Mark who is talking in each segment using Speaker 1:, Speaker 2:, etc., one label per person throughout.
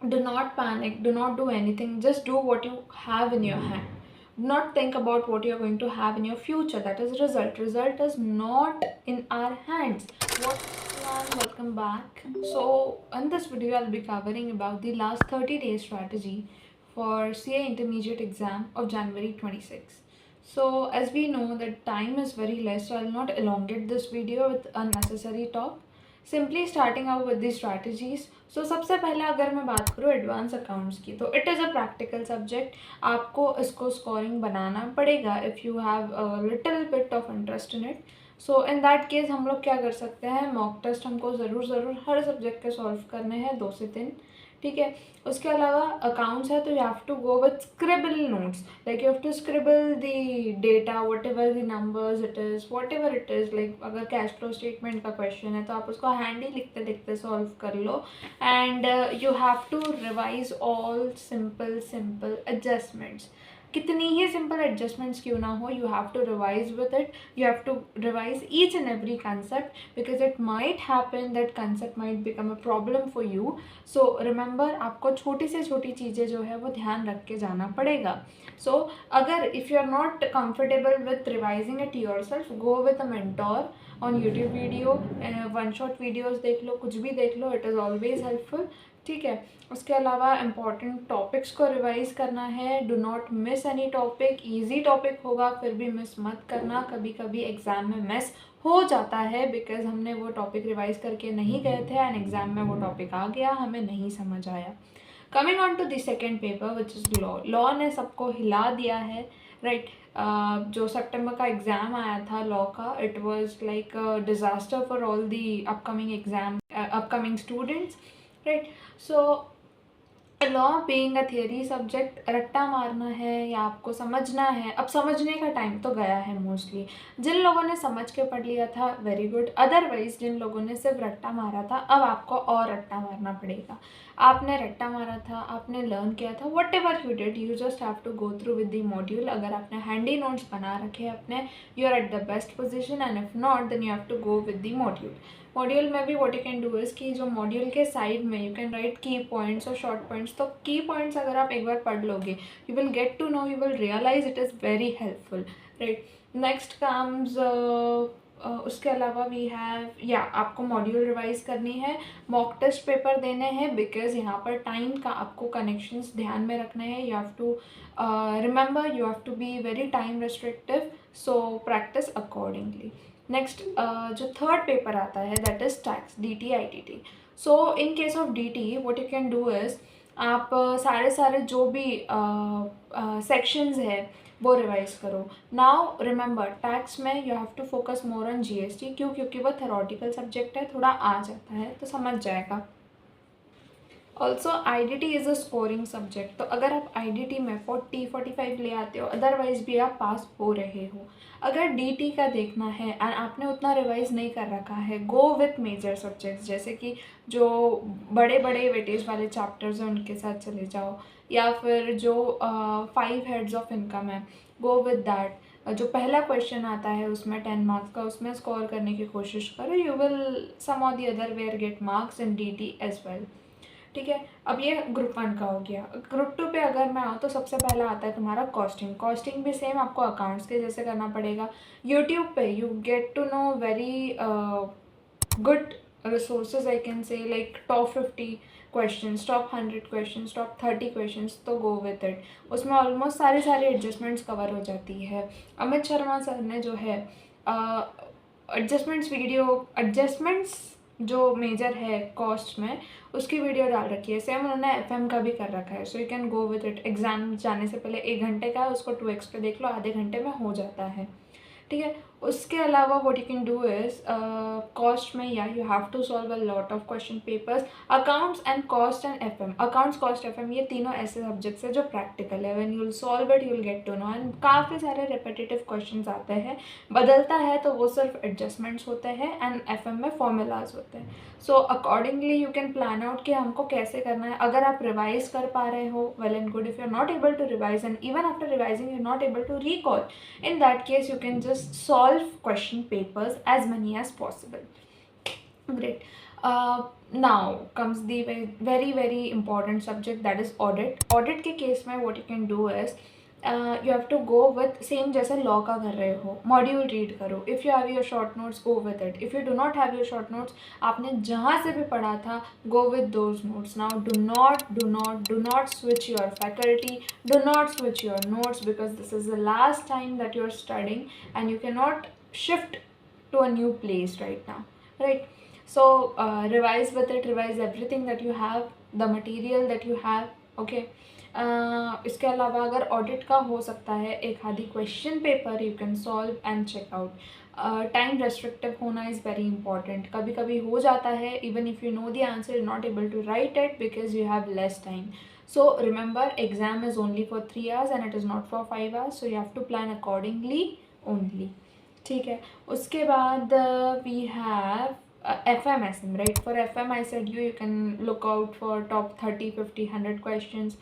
Speaker 1: Do not panic, do not do anything, just do what you have in your hand. Do not think about what you're going to have in your future. That is result is not in our hands. What everyone, welcome back. So in this video I'll be covering about the last 30 days strategy for CA intermediate exam of January 26. So as we know that time is very less, so I'll not elongate this video with unnecessary talk. Simply starting out with the strategies. So सबसे पहले अगर मैं बात करूँ advance accounts की, तो it is a practical subject. आपको इसको स्कोरिंग बनाना पड़ेगा if you have little bit of interest in it. So in that case हम लोग क्या कर सकते हैं, मॉक टेस्ट हमको ज़रूर हर सब्जेक्ट के सॉल्व करने हैं 2 से 3. ठीक है. उसके अलावा अकाउंट्स है तो you have to go with scribble notes. Like you have to scribble the data, whatever the numbers it is, whatever it is. Like अगर कैश फ्लो स्टेटमेंट का क्वेश्चन है तो आप उसको हैंडी लिखते लिखते सॉल्व कर लो. And you have to revise all simple adjustments. कितनी ही सिंपल एडजस्टमेंट्स क्यों ना हो, you have to revise with it. You have to revise each and every concept because it might happen that concept might become a problem for you. So remember, आपको छोटी से छोटी चीज़ें जो है वो ध्यान रख के जाना पड़ेगा. सो अगर if you are not comfortable with revising it yourself, go with a mentor on YouTube video. One shot videos देख लो, कुछ भी देख लो, इट इज़ ऑलवेज हेल्पफुल. ठीक है. उसके अलावा इम्पॉर्टेंट टॉपिक्स को रिवाइज करना है. Do not miss any topic. Easy topic होगा फिर भी मिस मत करना. कभी कभी एग्ज़ाम में मिस हो जाता है बिकॉज हमने वो टॉपिक रिवाइज करके नहीं गए थे एंड एग्ज़ाम में वो टॉपिक आ गया, हमें नहीं समझ आया. Coming on to the second paper which is law. Law ने सबको हिला दिया है, राइट. जो सितंबर का एग्ज़ाम आया था लॉ का, it was like disaster for all the upcoming exam, upcoming students, right. So law being a theory subject, रट्टा मारना है या आपको समझना है. अब समझने का टाइम तो गया है मोस्टली. जिन लोगों ने समझ के पढ़ लिया था वेरी गुड. अदरवाइज जिन लोगों ने सिर्फ रट्टा मारा था, अब आपको और रट्टा मारना पड़ेगा. आपने रट्टा मारा था, आपने लर्न किया था, whatever you did, you just have to go through with the module. अगर आपने हैंडी नोट्स बना रखे अपने, you are at the best position. And if not then you have to go with the module. Module में भी what you can do is कि जो module के साइड में you can write key points और शॉर्ट पॉइंट्स. तो key points अगर आप एक बार पढ़ लोगे, you will get to know, you will realise it is very helpful, right. Next comes उसके अलावा वी हैव, या आपको मॉड्यूल रिवाइज करनी है, मॉक टेस्ट पेपर देने हैं बिकॉज यहाँ पर टाइम का आपको कनेक्शंस ध्यान में रखने हैं. You have to remember, you have to be very time restrictive. So practice accordingly. Next जो थर्ड पेपर आता है that is tax, DT ITT. So in case of DT what you can do is, आप सारे जो भी sections है वो revise करो. नाउ रिमेंबर, टैक्स में you have to focus more on GST. क्यों? क्योंकि वो थेरोटिकल सब्जेक्ट है, थोड़ा आ जाता है तो समझ जाएगा. Also IDT is a scoring subject. तो अगर आप IDT में 40-45 ले आते हो, अदरवाइज भी आप पास हो रहे हो. अगर DT का देखना है एंड आपने उतना रिवाइज नहीं कर रखा है, गो विथ मेजर सब्जेक्ट्स. जैसे कि जो बड़े बड़े वेटेज वाले चैप्टर्स हैं उनके साथ चले जाओ, या फिर जो 5 हेड्स ऑफ इनकम है, गो विद दैट. जो पहला क्वेश्चन आता है उसमें 10 मार्क्स का, उसमें स्कोर करने की कोशिश करो. You will some of the other where get marks in DT as well. ठीक है. अब ये ग्रुप 1 का हो गया. ग्रुप 2 पे अगर मैं आऊँ तो सबसे पहला आता है तुम्हारा कॉस्टिंग. कॉस्टिंग भी सेम आपको अकाउंट्स के जैसे करना पड़ेगा. यूट्यूब पे you get to know very good resources, I can say, like top 50 questions, top 100 questions, top 30 questions. तो गो विथ इट. उसमें ऑलमोस्ट सारी एडजस्टमेंट्स कवर हो जाती है. अमित शर्मा सर ने जो है एडजस्टमेंट्स जो मेजर है कॉस्ट में, उसकी वीडियो डाल रखी है. सेम उन्होंने FM का भी कर रखा है. So you can go with it. Exam जाने से पहले 1 घंटे का है, उसको 2x पे देख लो, आधे घंटे में हो जाता है. ठीक है. उसके अलावा what you can do is, cost में या you have to solve a lot of question papers. Accounts and cost and FM, accounts, cost, FM, ये तीनों ऐसे सब्जेक्ट्स है जो प्रैक्टिकल है. When you will solve it you will get to know. And काफ़ी सारे रिपीटेटिव क्वेश्चंस आते हैं. बदलता है तो वो सिर्फ एडजस्टमेंट्स होते हैं एंड FM में फॉर्मूलाज होते हैं. So accordingly you can plan out कि हमको कैसे करना है. अगर आप रिवाइज कर पा रहे हो, well and good. If you are not able to revise and even after revising you are not able to recall, in that case you can just solve question papers as many as possible. Great. Now comes the very very important subject, that is audit. Audit के case में what you can do is you have to go with same जैसे law का कर रहे हो, module read करो. if you have your short notes, go with it. if you do not have your short notes, आपने जहाँ से भी पढ़ा था, go with those notes. Now do not switch your faculty, do not switch your notes, because this is the last time that you are studying and you cannot shift to a new place right now, right? So revise with it, revise everything that you have, the material that you have, okay? इसके अलावा अगर audit का हो सकता है एक आधी question paper you can solve and check out. Time restrictive होना इज़ वेरी इंपॉर्टेंट. कभी कभी हो जाता है even if you know the answer, you not able to write it because you have less time. So remember, exam is only for 3 hours and it is not for 5 hours, so you have to plan accordingly only. ठीक है. उसके बाद we have FMSM, right? For FM, I said you can look out for top 30, 50, 100 questions,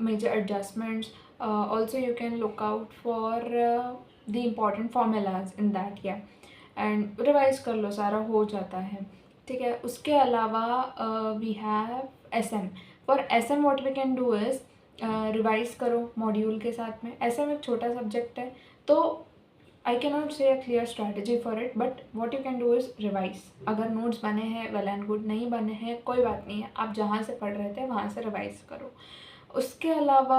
Speaker 1: major adjustments. Also, you can look out for the important formulas in that, yeah. And revise कर लो, सारा हो जाता है. ठीक है. उसके अलावा we have SM. For SM, what we can do is revise करो मॉड्यूल के साथ में. SM एक छोटा सब्जेक्ट है, तो आई कैन नॉट से a clear strategy for it, but what you can do is revise. अगर नोट्स बने हैं वेल एंड गुड, नहीं बने हैं कोई बात नहीं है, आप जहाँ से पढ़ रहे थे वहाँ से रिवाइज करो. उसके अलावा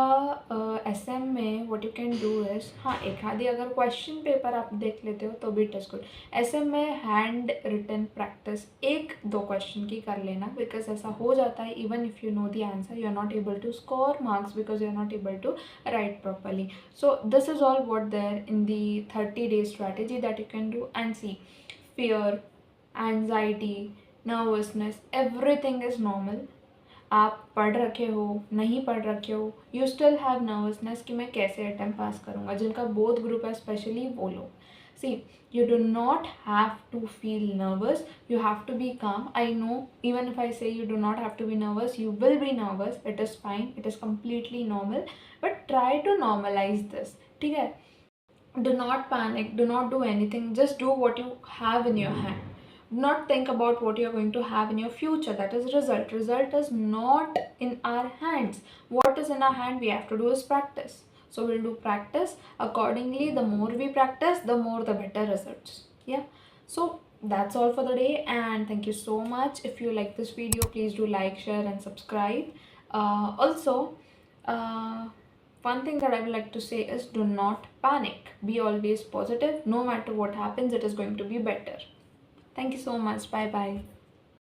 Speaker 1: SM में what you can do is, हाँ एक आधी अगर क्वेश्चन पेपर आप देख लेते हो तो भी इट इज़ गुड. SM में हैंड रिटन प्रैक्टिस एक दो क्वेश्चन की कर लेना, बिकॉज ऐसा हो जाता है even if you know the answer you are not able to score marks because you are not able to write properly. So this is all what there in the 30-day strategy that you can do. And see, fear, anxiety, nervousness, everything is normal. आप पढ़ रखे हो, नहीं पढ़ रखे हो, you still have nervousness कि मैं कैसे अटेम्प्ट पास करूँगा. जिनका बोथ ग्रुप है स्पेशली वो लोग, सी you do not have to feel nervous, you have to be calm. I know even if I say you do not have to be nervous, you will be nervous. It is fine, it is completely normal, but try to normalize this. ठीक है. Do not panic, do not do anything, just do what you have in your hand. Do not think about what you're going to have in your future, that is result is not in our hands. What is in our hand, we have to do is practice. So we'll do practice accordingly. The more we practice, the more the better results. Yeah. So that's all for the day, and thank you so much. If you like this video, please do like, share and subscribe. Also, one thing that I would like to say is do not panic. Be always positive. No matter what happens, it is going to be better. Thank you so much. Bye bye.